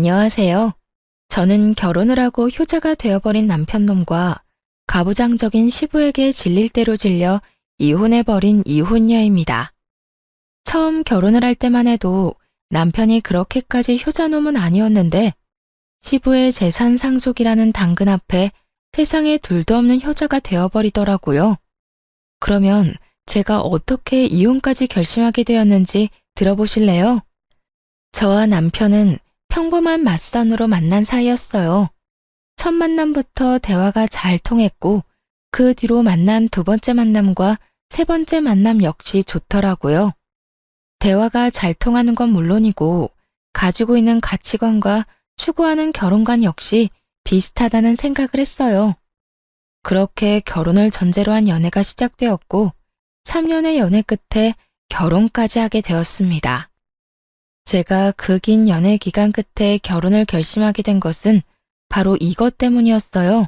안녕하세요. 저는 결혼을 하고 효자가 되어버린 남편놈과 가부장적인 시부에게 질릴 대로 질려 이혼해버린 이혼녀입니다. 처음 결혼을 할 때만 해도 남편이 그렇게까지 효자놈은 아니었는데 시부의 재산 상속이라는 당근 앞에 세상에 둘도 없는 효자가 되어버리더라고요. 그러면 제가 어떻게 이혼까지 결심하게 되었는지 들어보실래요? 저와 남편은 평범한 맞선으로 만난 사이였어요. 첫 만남부터 대화가 잘 통했고 그 뒤로 만난 두 번째 만남과 세 번째 만남 역시 좋더라고요. 대화가 잘 통하는 건 물론이고 가지고 있는 가치관과 추구하는 결혼관 역시 비슷하다는 생각을 했어요. 그렇게 결혼을 전제로 한 연애가 시작되었고 3년의 연애 끝에 결혼까지 하게 되었습니다. 제가 그 긴 연애 기간 끝에 결혼을 결심하게 된 것은 바로 이것 때문이었어요.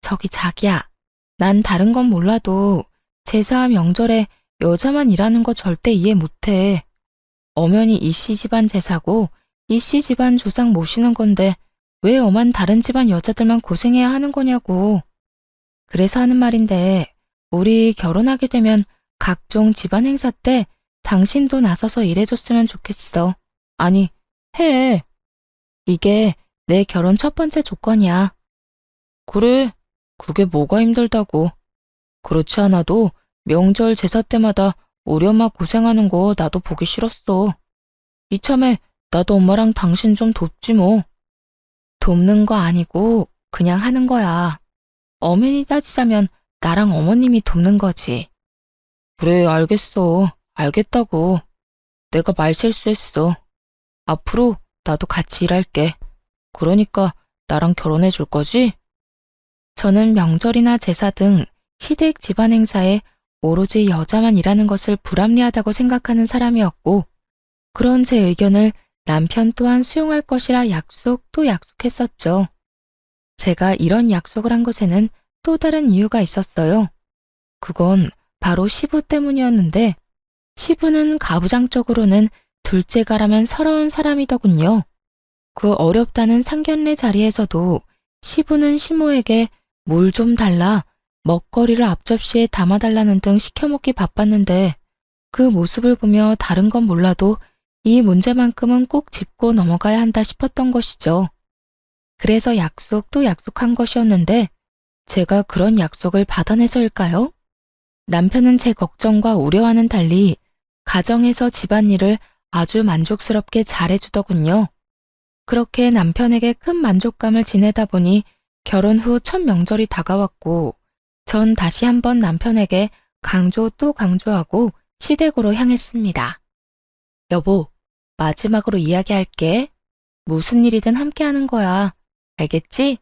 저기 자기야, 난 다른 건 몰라도 제사 명절에 여자만 일하는 거 절대 이해 못해. 엄연히 이씨 집안 제사고 이씨 집안 조상 모시는 건데 왜 엄한 다른 집안 여자들만 고생해야 하는 거냐고. 그래서 하는 말인데 우리 결혼하게 되면 각종 집안 행사 때 당신도 나서서 일해줬으면 좋겠어. 아니, 해. 이게 내 결혼 첫 번째 조건이야. 그래, 그게 뭐가 힘들다고. 그렇지 않아도 명절 제사 때마다 우리 엄마 고생하는 거 나도 보기 싫었어. 이참에 나도 엄마랑 당신 좀 돕지 뭐. 돕는 거 아니고 그냥 하는 거야. 엄연히 따지자면 나랑 어머님이 돕는 거지. 그래, 알겠어. 알겠다고. 내가 말 실수했어. 앞으로 나도 같이 일할게. 그러니까 나랑 결혼해 줄 거지? 저는 명절이나 제사 등 시댁 집안 행사에 오로지 여자만 일하는 것을 불합리하다고 생각하는 사람이었고, 그런 제 의견을 남편 또한 수용할 것이라 약속도 약속했었죠. 제가 이런 약속을 한 것에는 또 다른 이유가 있었어요. 그건 바로 시부 때문이었는데, 시부는 가부장적으로는 둘째가라면 서러운 사람이더군요. 그 어렵다는 상견례 자리에서도 시부는 시모에게 물 좀 달라, 먹거리를 앞접시에 담아달라는 등 시켜먹기 바빴는데 그 모습을 보며 다른 건 몰라도 이 문제만큼은 꼭 짚고 넘어가야 한다 싶었던 것이죠. 그래서 약속도 약속한 것이었는데 제가 그런 약속을 받아내서일까요? 남편은 제 걱정과 우려와는 달리 가정에서 집안일을 아주 만족스럽게 잘해주더군요. 그렇게 남편에게 큰 만족감을 지내다 보니 결혼 후 첫 명절이 다가왔고 전 다시 한번 남편에게 강조 또 강조하고 시댁으로 향했습니다. 여보, 마지막으로 이야기할게. 무슨 일이든 함께 하는 거야. 알겠지?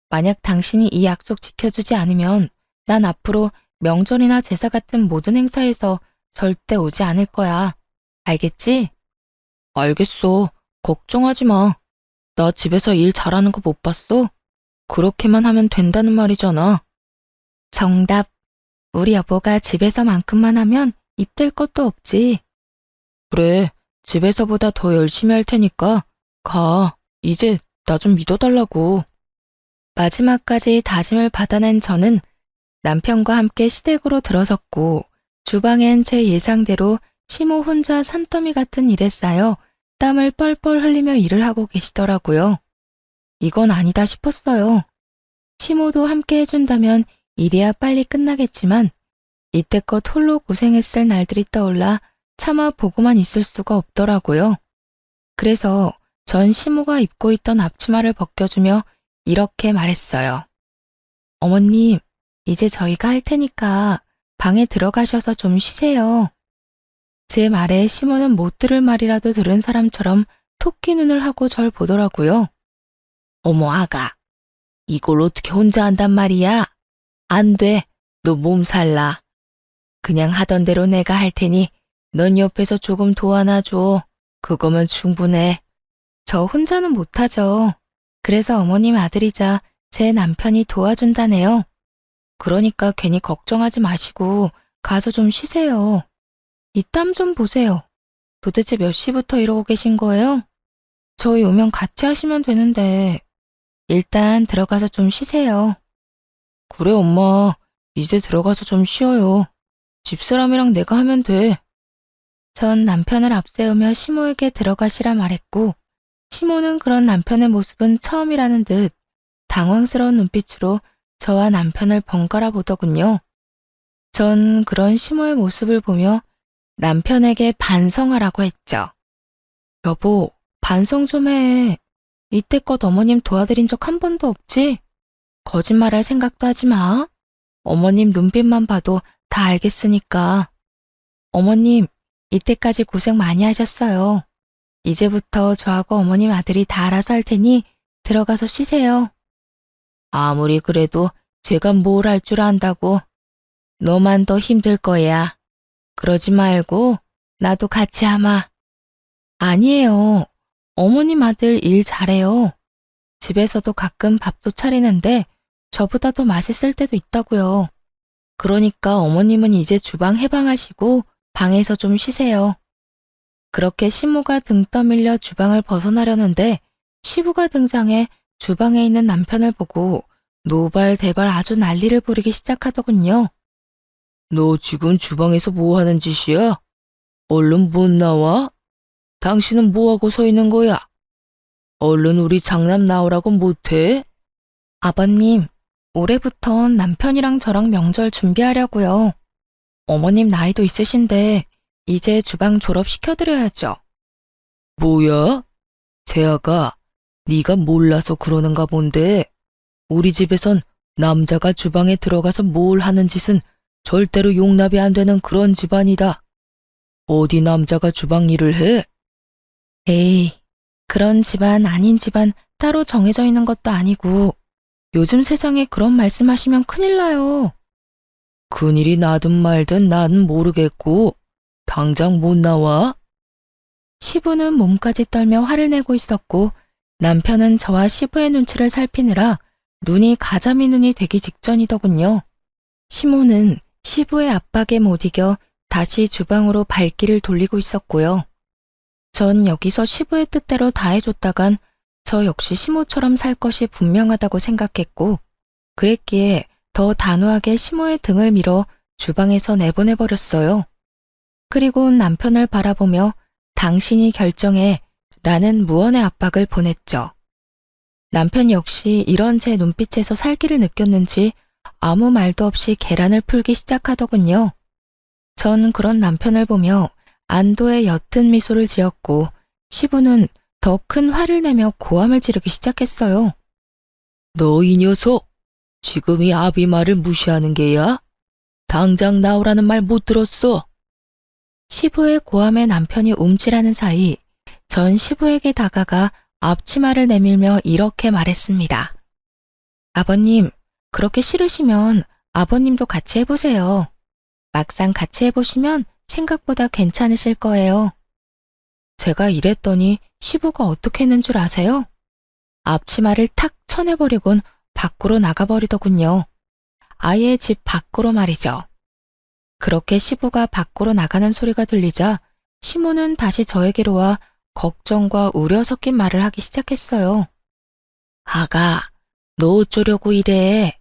만약 당신이 이 약속 지켜주지 않으면 난 앞으로 명절이나 제사 같은 모든 행사에서 절대 오지 않을 거야. 알겠지? 알겠어. 걱정하지 마. 나 집에서 일 잘하는 거 못 봤어? 그렇게만 하면 된다는 말이잖아. 정답. 우리 여보가 집에서만큼만 하면 입댈 것도 없지. 그래, 집에서보다 더 열심히 할 테니까 가. 이제 나 좀 믿어달라고. 마지막까지 다짐을 받아낸 저는 남편과 함께 시댁으로 들어섰고 주방엔 제 예상대로 시모 혼자 산더미 같은 일에 쌓여 땀을 뻘뻘 흘리며 일을 하고 계시더라고요. 이건 아니다 싶었어요. 시모도 함께 해준다면 일이야 빨리 끝나겠지만 이때껏 홀로 고생했을 날들이 떠올라 차마 보고만 있을 수가 없더라고요. 그래서 전 시모가 입고 있던 앞치마를 벗겨주며 이렇게 말했어요. 어머님, 이제 저희가 할 테니까 방에 들어가셔서 좀 쉬세요. 제 말에 시모는 못 들을 말이라도 들은 사람처럼 토끼 눈을 하고 절 보더라고요. 어머 아가, 이걸 어떻게 혼자 한단 말이야? 안 돼, 너 몸살나. 그냥 하던 대로 내가 할 테니 넌 옆에서 조금 도와놔줘. 그거면 충분해. 저 혼자는 못하죠. 그래서 어머님 아들이자 제 남편이 도와준다네요. 그러니까 괜히 걱정하지 마시고 가서 좀 쉬세요. 이 땀 좀 보세요. 도대체 몇 시부터 이러고 계신 거예요? 저희 오면 같이 하시면 되는데, 일단 들어가서 좀 쉬세요. 그래, 엄마. 이제 들어가서 좀 쉬어요. 집사람이랑 내가 하면 돼. 전 남편을 앞세우며 시모에게 들어가시라 말했고, 시모는 그런 남편의 모습은 처음이라는 듯 당황스러운 눈빛으로 저와 남편을 번갈아 보더군요. 전 그런 시모의 모습을 보며 남편에게 반성하라고 했죠. 여보, 반성 좀 해. 이때껏 어머님 도와드린 적 한 번도 없지? 거짓말할 생각도 하지 마. 어머님 눈빛만 봐도 다 알겠으니까. 어머님, 이때까지 고생 많이 하셨어요. 이제부터 저하고 어머님 아들이 다 알아서 할 테니 들어가서 쉬세요. 아무리 그래도 제가 뭘 할 줄 안다고. 너만 더 힘들 거야. 그러지 말고 나도 같이 하마. 아니에요. 어머님 아들 일 잘해요. 집에서도 가끔 밥도 차리는데 저보다 더 맛있을 때도 있다고요. 그러니까 어머님은 이제 주방 해방하시고 방에서 좀 쉬세요. 그렇게 시모가 등 떠밀려 주방을 벗어나려는데 시부가 등장해 주방에 있는 남편을 보고 노발대발 아주 난리를 부리기 시작하더군요. 너 지금 주방에서 뭐 하는 짓이야? 얼른 못 나와? 당신은 뭐하고 서 있는 거야? 얼른 우리 장남 나오라고 못해? 아버님, 올해부턴 남편이랑 저랑 명절 준비하려고요. 어머님 나이도 있으신데 이제 주방 졸업시켜드려야죠. 뭐야? 재아가 네가 몰라서 그러는가 본데 우리 집에선 남자가 주방에 들어가서 뭘 하는 짓은 절대로 용납이 안 되는 그런 집안이다. 어디 남자가 주방 일을 해? 에이, 그런 집안 아닌 집안 따로 정해져 있는 것도 아니고 요즘 세상에 그런 말씀하시면 큰일 나요. 큰일이 나든 말든 나는 모르겠고 당장 못 나와? 시부는 몸까지 떨며 화를 내고 있었고 남편은 저와 시부의 눈치를 살피느라 눈이 가자미 눈이 되기 직전이더군요. 시모는 시부의 압박에 못 이겨 다시 주방으로 발길을 돌리고 있었고요. 전 여기서 시부의 뜻대로 다 해줬다간 저 역시 시모처럼 살 것이 분명하다고 생각했고 그랬기에 더 단호하게 시모의 등을 밀어 주방에서 내보내버렸어요. 그리고 남편을 바라보며 당신이 결정해 라는 무언의 압박을 보냈죠. 남편 역시 이런 제 눈빛에서 살기를 느꼈는지 아무 말도 없이 계란을 풀기 시작하더군요. 전 그런 남편을 보며 안도의 옅은 미소를 지었고 시부는 더 큰 화를 내며 고함을 지르기 시작했어요. 너 이 녀석! 지금 이 아비 말을 무시하는 게야? 당장 나오라는 말 못 들었어. 시부의 고함에 남편이 움찔하는 사이 전 시부에게 다가가 앞치마를 내밀며 이렇게 말했습니다. 아버님, 그렇게 싫으시면 아버님도 같이 해보세요. 막상 같이 해보시면 생각보다 괜찮으실 거예요. 제가 이랬더니 시부가 어떻게 했는 줄 아세요? 앞치마를 탁 쳐내버리곤 밖으로 나가버리더군요. 아예 집 밖으로 말이죠. 그렇게 시부가 밖으로 나가는 소리가 들리자 시모는 다시 저에게로 와 걱정과 우려 섞인 말을 하기 시작했어요. 아가, 너 어쩌려고 이래?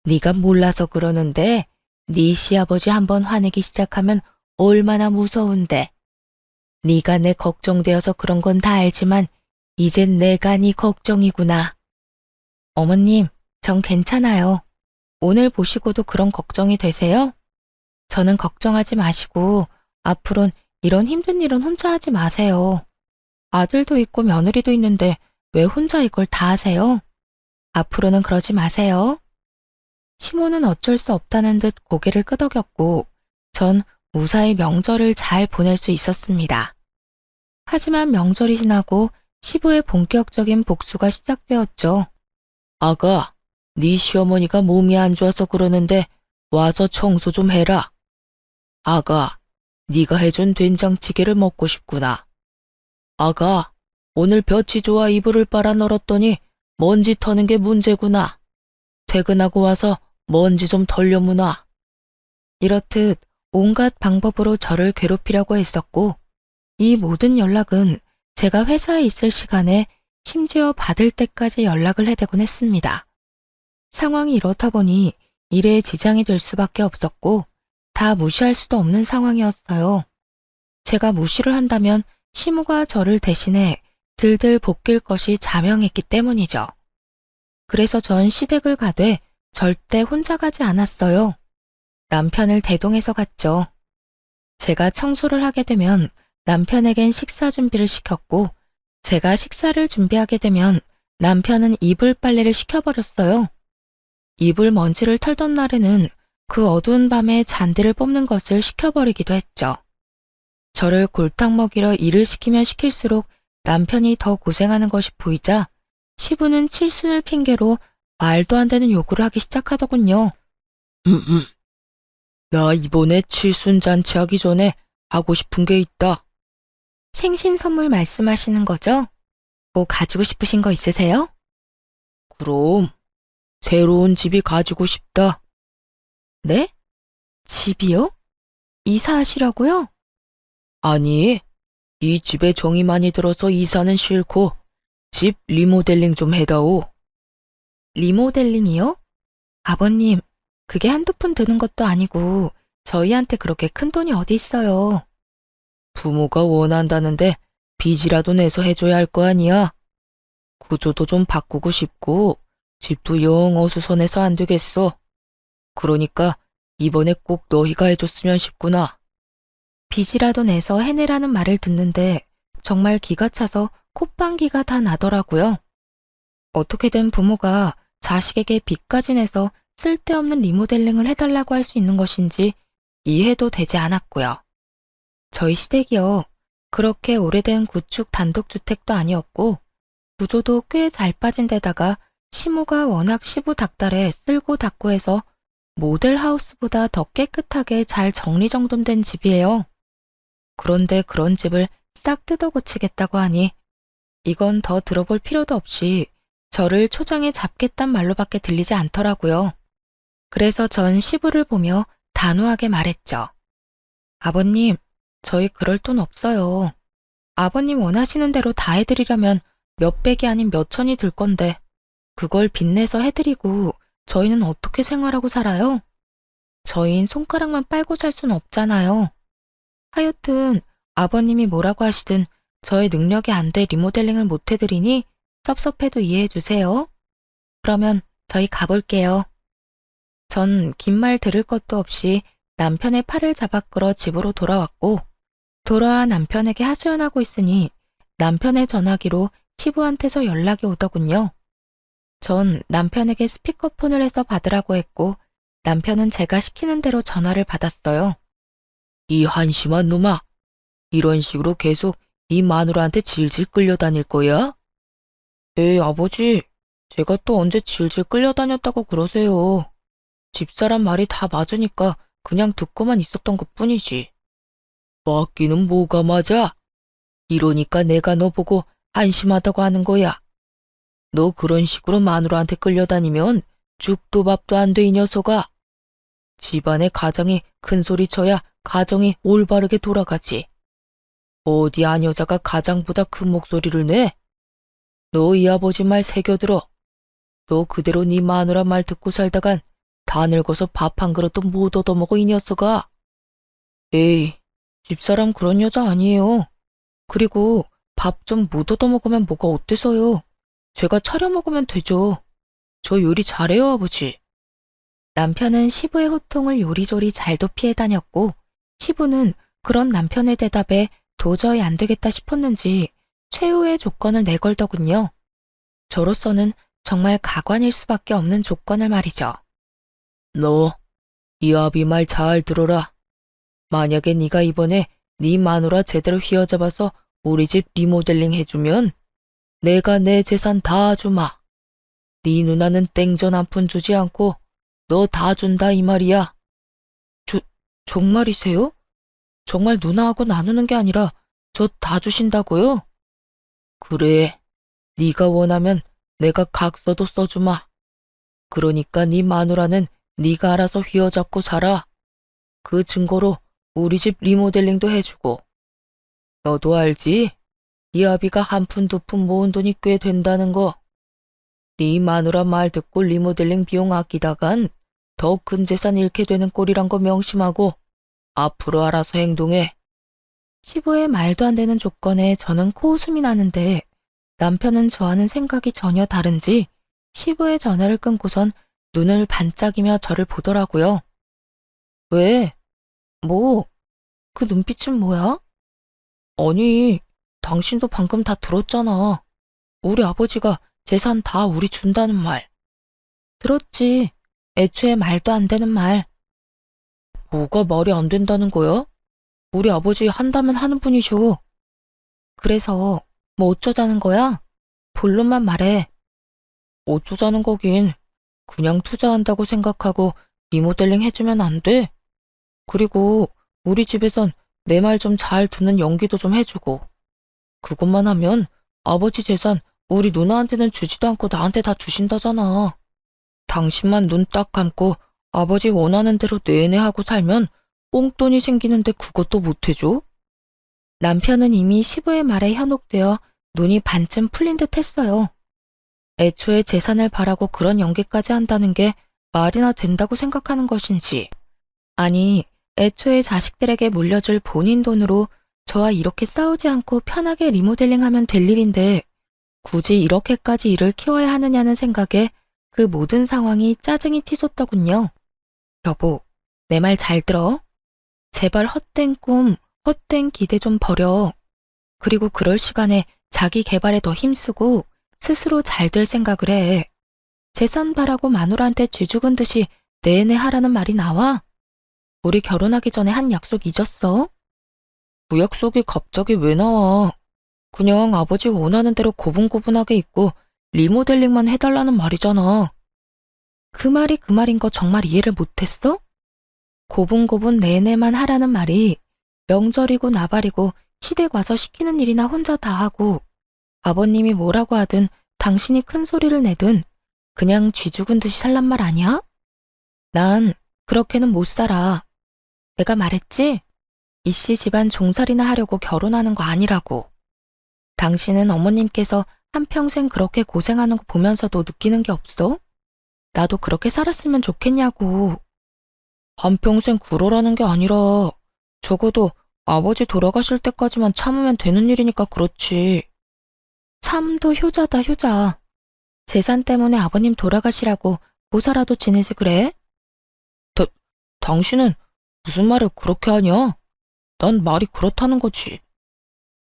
네가 몰라서 그러는데 네 시아버지 한번 화내기 시작하면 얼마나 무서운데. 네가 내 걱정되어서 그런 건 다 알지만 이젠 내가 네 걱정이구나. 어머님, 전 괜찮아요. 오늘 보시고도 그런 걱정이 되세요? 저는 걱정하지 마시고 앞으론 이런 힘든 일은 혼자 하지 마세요. 아들도 있고 며느리도 있는데 왜 혼자 이걸 다 하세요? 앞으로는 그러지 마세요. 시모는 어쩔 수 없다는 듯 고개를 끄덕였고 전 무사히 명절을 잘 보낼 수 있었습니다. 하지만 명절이 지나고 시부의 본격적인 복수가 시작되었죠. 아가, 네 시어머니가 몸이 안 좋아서 그러는데 와서 청소 좀 해라. 아가, 네가 해준 된장찌개를 먹고 싶구나. 아가, 오늘 볕이 좋아 이불을 빨아 널었더니 먼지 터는 게 문제구나. 퇴근하고 와서 먼지 좀 털려무나. 이렇듯 온갖 방법으로 저를 괴롭히려고 했었고 이 모든 연락은 제가 회사에 있을 시간에 심지어 받을 때까지 연락을 해대곤 했습니다. 상황이 이렇다 보니 일에 지장이 될 수밖에 없었고 다 무시할 수도 없는 상황이었어요. 제가 무시를 한다면 시무가 저를 대신해 들들 볶일 것이 자명했기 때문이죠. 그래서 전 시댁을 가되 절대 혼자 가지 않았어요. 남편을 대동해서 갔죠. 제가 청소를 하게 되면 남편에겐 식사 준비를 시켰고 제가 식사를 준비하게 되면 남편은 이불 빨래를 시켜버렸어요. 이불 먼지를 털던 날에는 그 어두운 밤에 잔디를 뽑는 것을 시켜버리기도 했죠. 저를 골탕 먹이러 일을 시키면 시킬수록 남편이 더 고생하는 것이 보이자 시부는 칠순을 핑계로 말도 안 되는 요구를 하기 시작하더군요. 나 이번에 칠순 잔치하기 전에 하고 싶은 게 있다. 생신 선물 말씀하시는 거죠? 뭐 가지고 싶으신 거 있으세요? 그럼 새로운 집이 가지고 싶다. 네? 집이요? 이사하시려고요? 아니, 이 집에 정이 많이 들어서 이사는 싫고 집 리모델링 좀 해다오. 리모델링이요? 아버님, 그게 한두 푼 드는 것도 아니고 저희한테 그렇게 큰 돈이 어디 있어요. 부모가 원한다는데 빚이라도 내서 해줘야 할 거 아니야. 구조도 좀 바꾸고 싶고 집도 영 어수선해서 안 되겠어. 그러니까 이번에 꼭 너희가 해줬으면 싶구나. 빚이라도 내서 해내라는 말을 듣는데 정말 기가 차서 콧방귀가 다 나더라고요. 어떻게든 부모가 자식에게 빚까지 내서 쓸데없는 리모델링을 해달라고 할 수 있는 것인지 이해도 되지 않았고요. 저희 시댁이요. 그렇게 오래된 구축 단독주택도 아니었고 구조도 꽤 잘 빠진 데다가 시무가 워낙 시부 닥달에 쓸고 닦고 해서 모델하우스보다 더 깨끗하게 잘 정리정돈된 집이에요. 그런데 그런 집을 싹 뜯어 고치겠다고 하니 이건 더 들어볼 필요도 없이 저를 초장에 잡겠단 말로밖에 들리지 않더라고요. 그래서 전 시부를 보며 단호하게 말했죠. 아버님, 저희 그럴 돈 없어요. 아버님 원하시는 대로 다 해드리려면 몇백이 아닌 몇천이 들 건데 그걸 빚내서 해드리고 저희는 어떻게 생활하고 살아요? 저희는 손가락만 빨고 살 순 없잖아요. 하여튼 아버님이 뭐라고 하시든 저의 능력이 안 돼 리모델링을 못 해드리니 섭섭해도 이해해 주세요. 그러면 저희 가볼게요. 전 긴 말 들을 것도 없이 남편의 팔을 잡아 끌어 집으로 돌아왔고 돌아와 남편에게 하소연하고 있으니 남편의 전화기로 시부한테서 연락이 오더군요. 전 남편에게 스피커폰을 해서 받으라고 했고 남편은 제가 시키는 대로 전화를 받았어요. 이 한심한 놈아, 이런 식으로 계속 이 마누라한테 질질 끌려다닐 거야? 에이, 아버지, 제가 또 언제 질질 끌려다녔다고 그러세요. 집사람 말이 다 맞으니까 그냥 듣고만 있었던 것뿐이지. 맞기는 뭐가 맞아? 이러니까 내가 너 보고 한심하다고 하는 거야. 너 그런 식으로 마누라한테 끌려다니면 죽도 밥도 안 돼, 이 녀석아. 집안의 가장이 큰 소리 쳐야 가정이 올바르게 돌아가지. 어디 안 여자가 가장보다 큰 목소리를 내? 너 이 아버지 말 새겨들어. 너 그대로 네 마누라 말 듣고 살다간 다 늙어서 밥 한 그릇도 못 얻어먹어, 이 녀석아. 에이, 집사람 그런 여자 아니에요. 그리고 밥 좀 못 얻어먹으면 뭐가 어때서요? 제가 차려 먹으면 되죠. 저 요리 잘해요, 아버지. 남편은 시부의 호통을 요리조리 잘도 피해 다녔고 시부는 그런 남편의 대답에 도저히 안 되겠다 싶었는지 최후의 조건을 내걸더군요. 저로서는 정말 가관일 수밖에 없는 조건을 말이죠. 너, 이 아비 말 잘 들어라. 만약에 네가 이번에 네 마누라 제대로 휘어잡아서 우리 집 리모델링 해주면 내가 내 재산 다 주마. 네 누나는 땡전 한 푼 주지 않고 너 다 준다 이 말이야. 정말이세요? 정말 누나하고 나누는 게 아니라 저 다 주신다고요? 그래, 네가 원하면 내가 각서도 써주마. 그러니까 네 마누라는 네가 알아서 휘어잡고 살아. 그 증거로 우리 집 리모델링도 해주고. 너도 알지? 이 아비가 한 푼 두 푼 모은 돈이 꽤 된다는 거. 네 마누라 말 듣고 리모델링 비용 아끼다간 더 큰 재산 잃게 되는 꼴이란 거 명심하고 앞으로 알아서 행동해. 시부의 말도 안 되는 조건에 저는 코웃음이 나는데 남편은 저와는 생각이 전혀 다른지 시부의 전화를 끊고선 눈을 반짝이며 저를 보더라고요. 왜? 뭐? 그 눈빛은 뭐야? 아니, 당신도 방금 다 들었잖아. 우리 아버지가 재산 다 우리 준다는 말. 들었지. 애초에 말도 안 되는 말. 뭐가 말이 안 된다는 거야? 우리 아버지 한다면 하는 분이셔. 그래서 뭐 어쩌자는 거야? 본론만 말해. 어쩌자는 거긴. 그냥 투자한다고 생각하고 리모델링 해주면 안 돼? 그리고 우리 집에선 내 말 좀 잘 듣는 연기도 좀 해주고. 그것만 하면 아버지 재산 우리 누나한테는 주지도 않고 나한테 다 주신다잖아. 당신만 눈 딱 감고 아버지 원하는 대로 내내 하고 살면 뽕돈이 생기는데 그것도 못 해줘? 남편은 이미 시부의 말에 현혹되어 눈이 반쯤 풀린 듯 했어요. 애초에 재산을 바라고 그런 연기까지 한다는 게 말이나 된다고 생각하는 것인지, 아니, 애초에 자식들에게 물려줄 본인 돈으로 저와 이렇게 싸우지 않고 편하게 리모델링하면 될 일인데 굳이 이렇게까지 일을 키워야 하느냐는 생각에 그 모든 상황이 짜증이 치솟더군요. 여보, 내 말 잘 들어? 제발 헛된 꿈, 헛된 기대 좀 버려. 그리고 그럴 시간에 자기 개발에 더 힘쓰고 스스로 잘 될 생각을 해. 재산 바라고 마누라한테 쥐죽은 듯이 내내 하라는 말이 나와? 우리 결혼하기 전에 한 약속 잊었어? 그 약속이 갑자기 왜 나와? 그냥 아버지 원하는 대로 고분고분하게 있고 리모델링만 해달라는 말이잖아. 그 말이 그 말인 거 정말 이해를 못했어? 고분고분 내내만 하라는 말이 명절이고 나발이고 시댁 와서 시키는 일이나 혼자 다 하고 아버님이 뭐라고 하든 당신이 큰 소리를 내든 그냥 쥐죽은 듯이 살란 말 아니야? 난 그렇게는 못 살아. 내가 말했지? 이씨 집안 종살이나 하려고 결혼하는 거 아니라고. 당신은 어머님께서 한평생 그렇게 고생하는 거 보면서도 느끼는 게 없어? 나도 그렇게 살았으면 좋겠냐고. 한평생 그러라는 게 아니라 적어도 아버지 돌아가실 때까지만 참으면 되는 일이니까 그렇지. 참도 효자다 효자. 재산 때문에 아버님 돌아가시라고 모사라도 지내지 그래? 당신은 무슨 말을 그렇게 하냐? 난 말이 그렇다는 거지.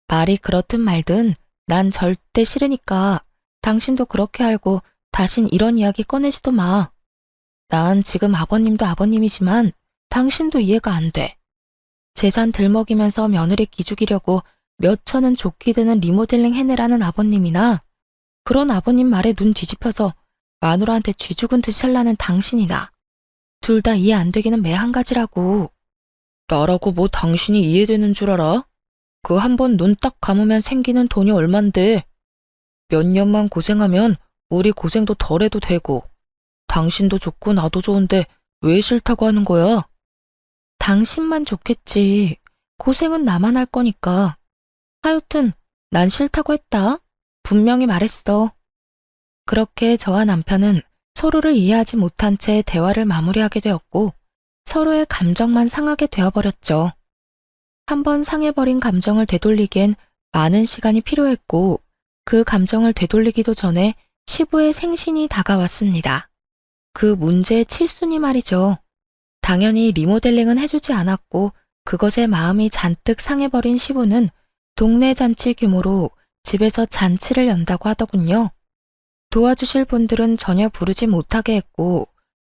말이 그렇든 말든 난 절대 싫으니까 당신도 그렇게 알고 다신 이런 이야기 꺼내지도 마. 난 지금 아버님도 아버님이지만 당신도 이해가 안 돼. 재산 들먹이면서 며느리 기죽이려고 몇 천은 좋게 드는 리모델링 해내라는 아버님이나 그런 아버님 말에 눈 뒤집혀서 마누라한테 쥐죽은 듯이 살라는 당신이나 둘 다 이해 안 되기는 매 한 가지라고. 나라고 뭐 당신이 이해되는 줄 알아? 그 한 번 눈 딱 감으면 생기는 돈이 얼만데. 몇 년만 고생하면 우리 고생도 덜 해도 되고 당신도 좋고 나도 좋은데 왜 싫다고 하는 거야? 당신만 좋겠지. 고생은 나만 할 거니까. 하여튼 난 싫다고 했다. 분명히 말했어. 그렇게 저와 남편은 서로를 이해하지 못한 채 대화를 마무리하게 되었고 서로의 감정만 상하게 되어버렸죠. 한번 상해버린 감정을 되돌리기엔 많은 시간이 필요했고 그 감정을 되돌리기도 전에 시부의 생신이 다가왔습니다. 그 문제의 칠순이 말이죠. 당연히 리모델링은 해주지 않았고 그것에 마음이 잔뜩 상해버린 시부는 동네 잔치 규모로 집에서 잔치를 연다고 하더군요. 도와주실 분들은 전혀 부르지 못하게 했고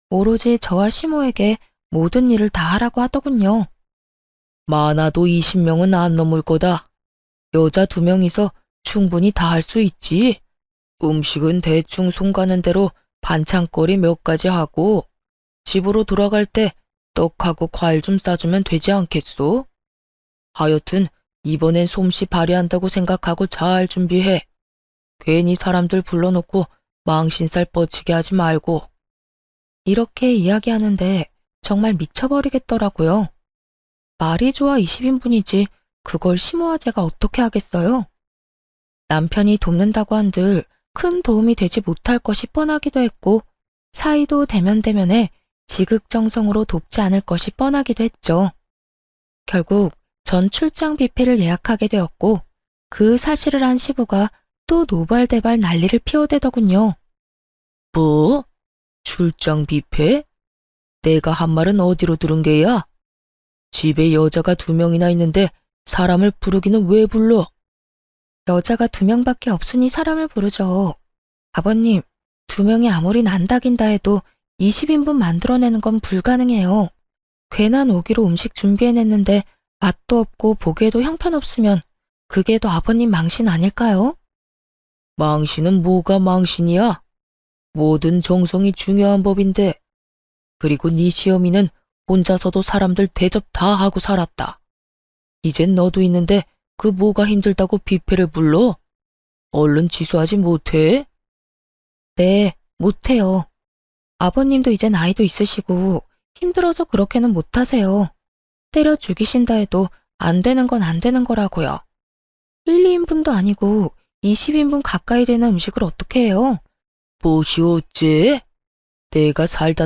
오로지 저와 시모에게 모든 일을 다 하라고 하더군요. 많아도 20명은 안 넘을 거다. 여자 2명이서 충분히 다 할 수 있지. 음식은 대충 손 가는 대로 반찬거리 몇 가지 하고 집으로 돌아갈 때 떡하고 과일 좀 싸주면 되지 않겠소? 하여튼 이번엔 솜씨 발휘한다고 생각하고 잘 준비해. 괜히 사람들 불러놓고 망신살 뻗치게 하지 말고. 이렇게 이야기하는데 정말 미쳐버리겠더라고요. 말이 좋아 20인분이지 그걸 심오화 제가 어떻게 하겠어요? 남편이 돕는다고 한들 큰 도움이 되지 못할 것이 뻔하기도 했고 사이도 대면대면에 지극정성으로 돕지 않을 것이 뻔하기도 했죠. 결국 전 출장 뷔페를 예약하게 되었고 그 사실을 한 시부가 또 노발대발 난리를 피워대더군요. 뭐? 출장 뷔페? 내가 한 말은 어디로 들은 게야? 집에 여자가 2명이나 있는데 사람을 부르기는 왜 불러? 여자가 2명밖에 없으니 사람을 부르죠. 아버님, 2명이 아무리 난다긴다 해도 20인분 만들어내는 건 불가능해요. 괜한 오기로 음식 준비해냈는데 맛도 없고 보기에도 형편없으면 그게 더 아버님 망신 아닐까요? 망신은 뭐가 망신이야? 모든 정성이 중요한 법인데. 그리고 네 시어미는 혼자서도 사람들 대접 다 하고 살았다. 이젠 너도 있는데 그 뭐가 힘들다고 뷔페를 불러? 얼른 취소하지 못해? 네, 못해요. 아버님도 이제 나이도 있으시고 힘들어서 그렇게는 못하세요. 때려 죽이신다 해도 안 되는 건 안 되는 거라고요. 1, 2인분도 아니고 20인분 가까이 되는 음식을 어떻게 해요? 무엇이 어째? 내가 살다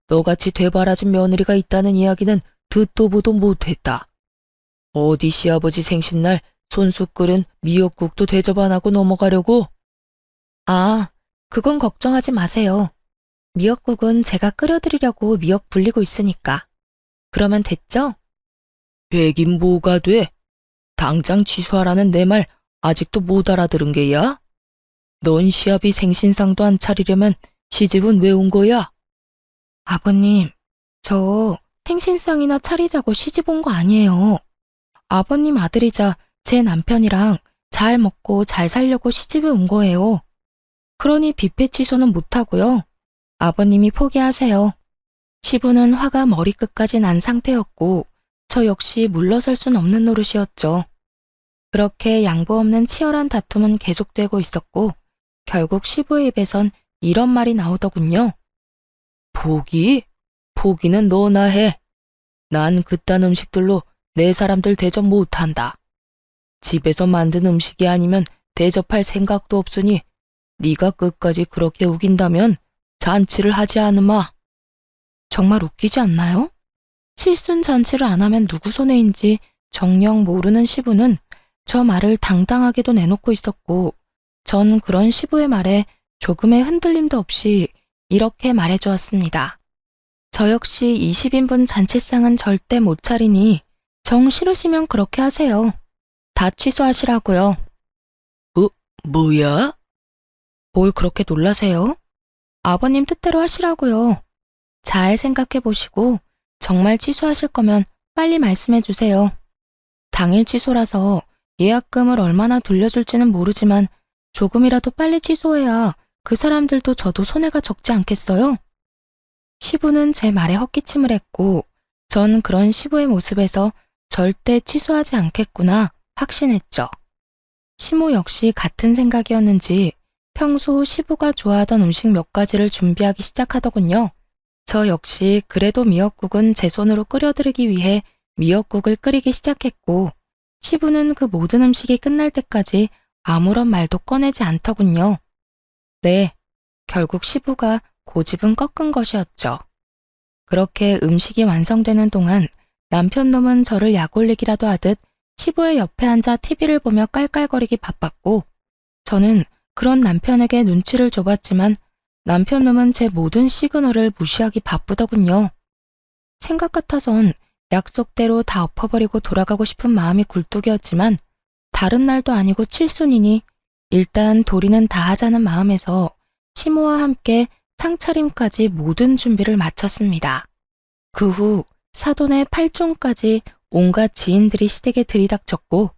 너같이 되바라진 며느리가 있다는 이야기는 듣도 보도 못했다. 어디 시아버지 생신날 손수 끓은 미역국도 대접 안 하고 넘어가려고? 아, 그건 걱정하지 마세요. 미역국은 제가 끓여드리려고 미역 불리고 있으니까. 그러면 됐죠? 되긴 뭐가 돼? 당장 취소하라는 내 말 아직도 못 알아들은 게야? 넌 시아비 생신상도 안 차리려면 시집은 왜 온 거야? 아버님, 저 생신상이나 차리자고 시집 온 거 아니에요. 아버님 아들이자 제 남편이랑 잘 먹고 잘 살려고 시집에 온 거예요. 그러니 뷔페 취소는 못하고요. 아버님이 포기하세요. 시부는 화가 머리끝까지 난 상태였고 저 역시 물러설 순 없는 노릇이었죠. 그렇게 양보 없는 치열한 다툼은 계속되고 있었고 결국 시부의 입에선 이런 말이 나오더군요. 포기? 포기는 너나 해. 난 그딴 음식들로 내 사람들 대접 못한다. 집에서 만든 음식이 아니면 대접할 생각도 없으니 네가 끝까지 그렇게 우긴다면 잔치를 하지 않으마. 정말 웃기지 않나요? 칠순 잔치를 안 하면 누구 손해인지 정녕 모르는 시부는 저 말을 당당하게도 내놓고 있었고 전 그런 시부의 말에 조금의 흔들림도 없이 이렇게 말해주었습니다. 저 역시 20인분 잔치상은 절대 못 차리니 정 싫으시면 그렇게 하세요. 다 취소하시라고요. 뭐야? 뭘 그렇게 놀라세요? 아버님 뜻대로 하시라고요. 잘 생각해 보시고 정말 취소하실 거면 빨리 말씀해 주세요. 당일 취소라서 예약금을 얼마나 돌려줄지는 모르지만 조금이라도 빨리 취소해야 그 사람들도 저도 손해가 적지 않겠어요? 시부는 제 말에 헛기침을 했고 전 그런 시부의 모습에서 절대 취소하지 않겠구나 확신했죠. 시모 역시 같은 생각이었는지 평소 시부가 좋아하던 음식 몇 가지를 준비하기 시작하더군요. 저 역시 그래도 미역국은 제 손으로 끓여드리기 위해 미역국을 끓이기 시작했고 시부는 그 모든 음식이 끝날 때까지 아무런 말도 꺼내지 않더군요. 네, 결국 시부가 고집은 꺾은 것이었죠. 그렇게 음식이 완성되는 동안 남편놈은 저를 약올리기라도 하듯 시부의 옆에 앉아 TV를 보며 깔깔거리기 바빴고 저는 그런 남편에게 눈치를 줘봤지만 남편놈은 제 모든 시그널을 무시하기 바쁘더군요. 생각 같아선 약속대로 다 엎어버리고 돌아가고 싶은 마음이 굴뚝이었지만 다른 날도 아니고 칠순이니 일단 도리는 다 하자는 마음에서 시모와 함께 상차림까지 모든 준비를 마쳤습니다. 그 후 사돈의 팔종까지 온갖 지인들이 시댁에 들이닥쳤고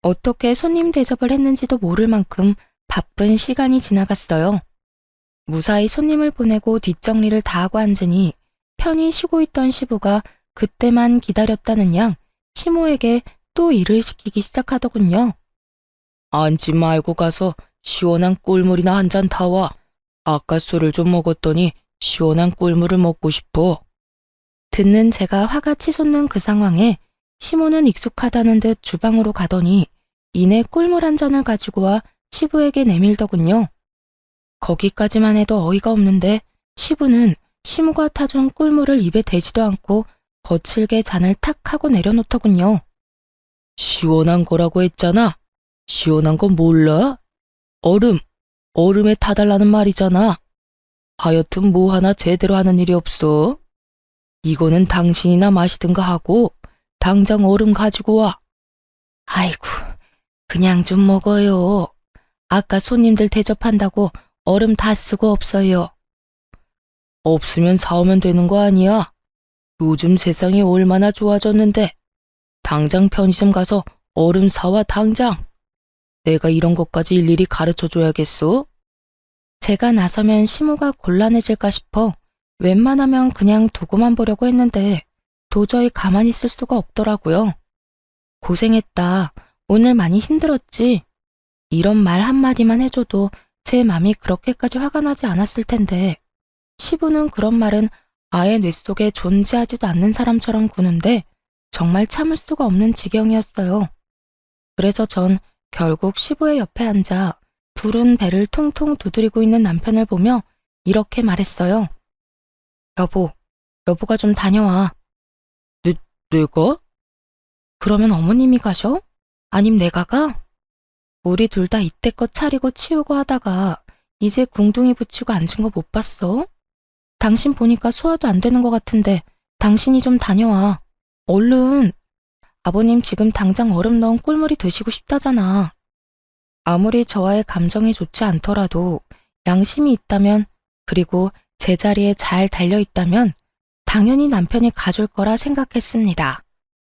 어떻게 손님 대접을 했는지도 모를 만큼 바쁜 시간이 지나갔어요. 무사히 손님을 보내고 뒷정리를 다 하고 앉으니 편히 쉬고 있던 시부가 그때만 기다렸다는 양 시모에게 또 일을 시키기 시작하더군요. 앉지 말고 가서 시원한 꿀물이나 한 잔 타와. 아까 술을 좀 먹었더니 시원한 꿀물을 먹고 싶어. 듣는 제가 화가 치솟는 그 상황에 시모는 익숙하다는 듯 주방으로 가더니 이내 꿀물 한 잔을 가지고 와 시부에게 내밀더군요. 거기까지만 해도 어이가 없는데 시부는 시무가 타준 꿀물을 입에 대지도 않고 거칠게 잔을 탁 하고 내려놓더군요. 시원한 거라고 했잖아. 시원한 거 몰라? 얼음에 타달라는 말이잖아. 하여튼 뭐 하나 제대로 하는 일이 없어. 이거는 당신이나 마시든가 하고 당장 얼음 가지고 와. 아이고, 그냥 좀 먹어요. 아까 손님들 대접한다고 얼음 다 쓰고 없어요. 없으면 사오면 되는 거 아니야? 요즘 세상이 얼마나 좋아졌는데. 당장 편의점 가서 얼음 사와 당장. 내가 이런 것까지 일일이 가르쳐 줘야겠어? 제가 나서면 시무가 곤란해질까 싶어 웬만하면 그냥 두고만 보려고 했는데 도저히 가만히 있을 수가 없더라고요. 고생했다. 오늘 많이 힘들었지. 이런 말 한마디만 해줘도 제 맘이 그렇게까지 화가 나지 않았을 텐데 시부는 그런 말은 아예 뇌 속에 존재하지도 않는 사람처럼 구는데 정말 참을 수가 없는 지경이었어요. 그래서 전 결국 시부의 옆에 앉아 부른 배를 통통 두드리고 있는 남편을 보며 이렇게 말했어요. 여보가 좀 다녀와. 내가? 그러면 어머님이 가셔? 아님 내가 가? 우리 둘 다 이때껏 차리고 치우고 하다가 이제 궁둥이 붙이고 앉은 거 못 봤어? 당신 보니까 소화도 안 되는 것 같은데 당신이 좀 다녀와. 얼른. 아버님 지금 당장 얼음 넣은 꿀물이 드시고 싶다잖아. 아무리 저와의 감정이 좋지 않더라도 양심이 있다면 그리고 제자리에 잘 달려있다면 당연히 남편이 가줄 거라 생각했습니다.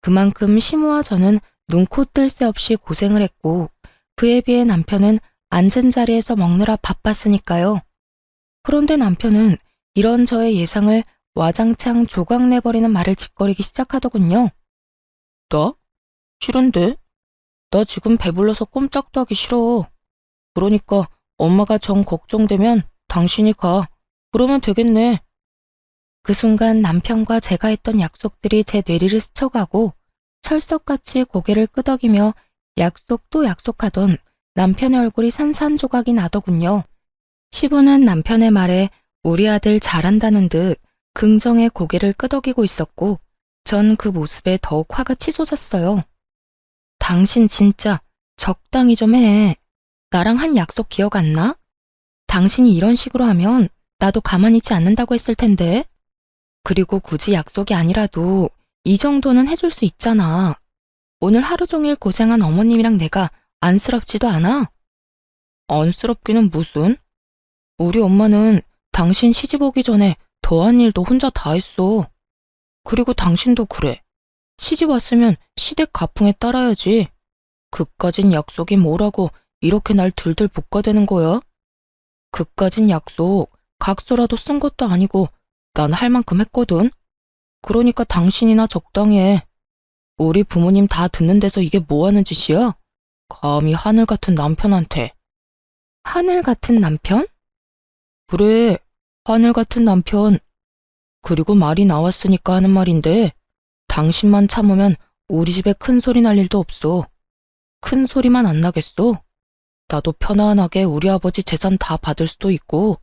그만큼 시무와 저는 눈코 뜰 새 없이 고생을 했고 그에 비해 남편은 앉은 자리에서 먹느라 바빴으니까요. 그런데 남편은 이런 저의 예상을 와장창 조각내버리는 말을 짓거리기 시작하더군요. 나? 싫은데? 너 지금 배불러서 꼼짝도 하기 싫어. 그러니까 엄마가 정 걱정되면 당신이 가. 그러면 되겠네. 그 순간 남편과 제가 했던 약속들이 제 뇌리를 스쳐가고 철석같이 고개를 끄덕이며 약속 또 약속하던 남편의 얼굴이 산산조각이 나더군요. 시부는 남편의 말에 우리 아들 잘한다는 듯 긍정의 고개를 끄덕이고 있었고 전 그 모습에 더욱 화가 치솟았어요. 당신 진짜 적당히 좀 해. 나랑 한 약속 기억 안 나? 당신이 이런 식으로 하면 나도 가만히 있지 않는다고 했을 텐데. 그리고 굳이 약속이 아니라도 이 정도는 해줄 수 있잖아. 오늘 하루 종일 고생한 어머님이랑 내가 안쓰럽지도 않아? 안쓰럽기는 무슨? 우리 엄마는 당신 시집 오기 전에 더한 일도 혼자 다 했어. 그리고 당신도 그래. 시집 왔으면 시댁 가풍에 따라야지. 그까진 약속이 뭐라고 이렇게 날 들들 볶아대는 거야? 그까진 약속 각서라도 쓴 것도 아니고 난 할 만큼 했거든. 그러니까 당신이나 적당히 해. 우리 부모님 다 듣는 데서 이게 뭐 하는 짓이야? 감히 하늘 같은 남편한테. 하늘 같은 남편? 그래, 하늘 같은 남편. 그리고 말이 나왔으니까 하는 말인데 당신만 참으면 우리 집에 큰 소리 날 일도 없어. 큰 소리만 안 나겠어? 나도 편안하게 우리 아버지 재산 다 받을 수도 있고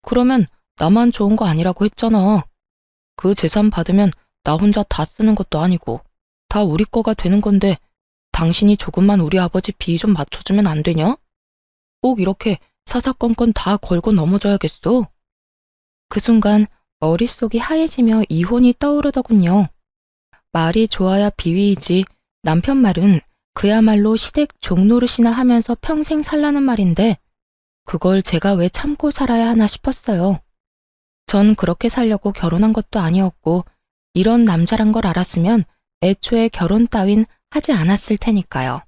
그러면 나만 좋은 거 아니라고 했잖아. 그 재산 받으면 나 혼자 다 쓰는 것도 아니고 다 우리 거가 되는 건데 당신이 조금만 우리 아버지 비위 좀 맞춰주면 안 되냐? 꼭 이렇게 사사건건 다 걸고 넘어져야겠어? 그 순간 머릿속이 하얘지며 이혼이 떠오르더군요. 말이 좋아야 비위이지 남편 말은 그야말로 시댁 종노릇이나 하면서 평생 살라는 말인데 그걸 제가 왜 참고 살아야 하나 싶었어요. 전 그렇게 살려고 결혼한 것도 아니었고 이런 남자란 걸 알았으면 애초에 결혼 따윈 하지 않았을 테니까요.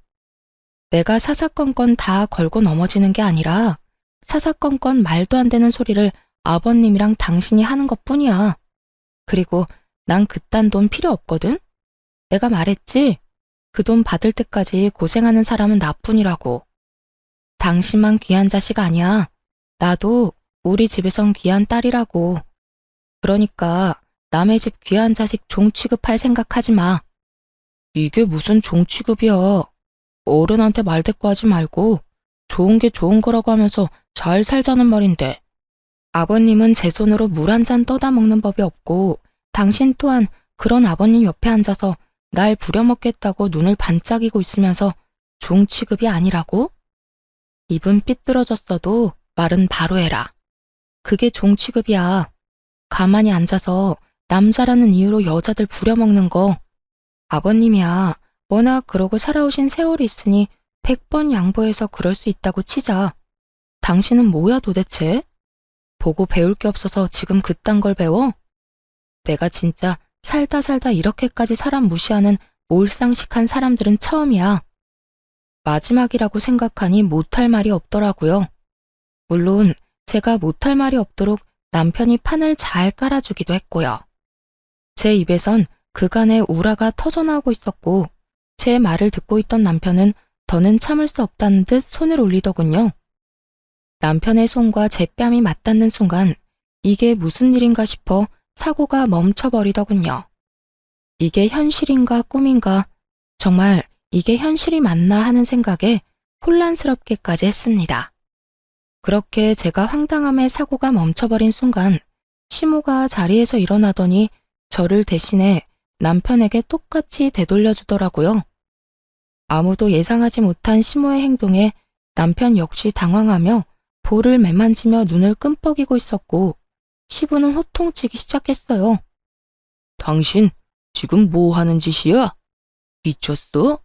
내가 사사건건 다 걸고 넘어지는 게 아니라 사사건건 말도 안 되는 소리를 아버님이랑 당신이 하는 것뿐이야. 그리고 난 그딴 돈 필요 없거든? 내가 말했지? 그 돈 받을 때까지 고생하는 사람은 나뿐이라고. 당신만 귀한 자식 아니야. 나도 우리 집에선 귀한 딸이라고. 그러니까 남의 집 귀한 자식 종 취급할 생각하지 마. 이게 무슨 종 취급이야. 어른한테 말대꾸하지 말고 좋은 게 좋은 거라고 하면서 잘 살자는 말인데. 아버님은 제 손으로 물 한 잔 떠다 먹는 법이 없고 당신 또한 그런 아버님 옆에 앉아서 날 부려먹겠다고 눈을 반짝이고 있으면서 종 취급이 아니라고? 입은 삐뚤어졌어도 말은 바로 해라. 그게 종 취급이야. 가만히 앉아서 남자라는 이유로 여자들 부려먹는 거. 아버님이야. 워낙 그러고 살아오신 세월이 있으니 100번 양보해서 그럴 수 있다고 치자. 당신은 뭐야 도대체? 보고 배울 게 없어서 지금 그딴 걸 배워? 내가 진짜 살다 살다 이렇게까지 사람 무시하는 몰상식한 사람들은 처음이야. 마지막이라고 생각하니 못할 말이 없더라고요. 물론 제가 못할 말이 없도록 남편이 판을 잘 깔아주기도 했고요. 제 입에선 그간의 우라가 터져나오고 있었고 제 말을 듣고 있던 남편은 더는 참을 수 없다는 듯 손을 올리더군요. 남편의 손과 제 뺨이 맞닿는 순간 이게 무슨 일인가 싶어 사고가 멈춰버리더군요. 이게 현실인가 꿈인가, 정말 이게 현실이 맞나 하는 생각에 혼란스럽게까지 했습니다. 그렇게 제가 황당함에 사고가 멈춰버린 순간 시모가 자리에서 일어나더니 저를 대신해 남편에게 똑같이 되돌려주더라고요. 아무도 예상하지 못한 시모의 행동에 남편 역시 당황하며 볼을 매만지며 눈을 끔뻑이고 있었고 시부는 호통치기 시작했어요. 당신 지금 뭐 하는 짓이야? 미쳤어?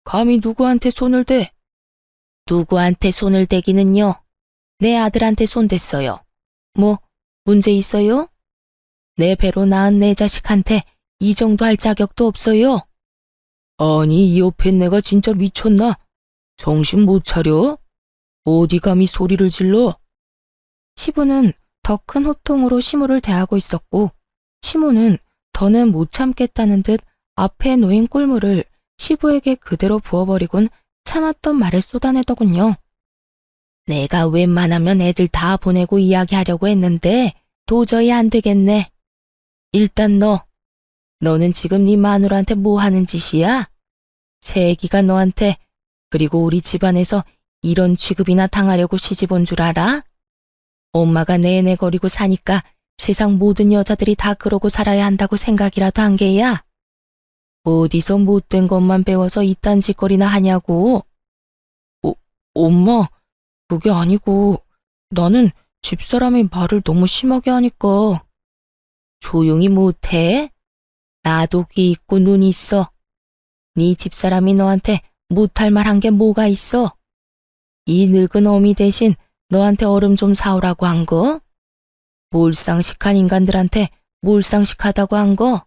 감히 누구한테 손을 대? 누구한테 손을 대기는요? 내 아들한테 손 댔어요. 뭐 문제 있어요? 내 배로 낳은 내 자식한테 이 정도 할 자격도 없어요. 아니 이 옆에 내가 진짜 미쳤나? 정신 못 차려? 어디 감히 소리를 질러? 시부는 더 큰 호통으로 시모를 대하고 있었고 시모는 더는 못 참겠다는 듯 앞에 놓인 꿀물을 시부에게 그대로 부어버리곤 참았던 말을 쏟아내더군요. 내가 웬만하면 애들 다 보내고 이야기하려고 했는데 도저히 안 되겠네. 일단 너는 지금 네 마누라한테 뭐 하는 짓이야? 새애기가 너한테 그리고 우리 집안에서 이런 취급이나 당하려고 시집 온 줄 알아? 엄마가 내내거리고 사니까 세상 모든 여자들이 다 그러고 살아야 한다고 생각이라도 한 게야? 어디서 못된 것만 배워서 이딴 짓거리나 하냐고? 엄마, 그게 아니고 나는 집사람이 말을 너무 심하게 하니까. 조용히 못해? 나도 귀 있고 눈 있어. 네 집사람이 너한테 못할 말 한 게 뭐가 있어? 이 늙은 어미 대신 너한테 얼음 좀 사오라고 한 거? 몰상식한 인간들한테 몰상식하다고 한 거?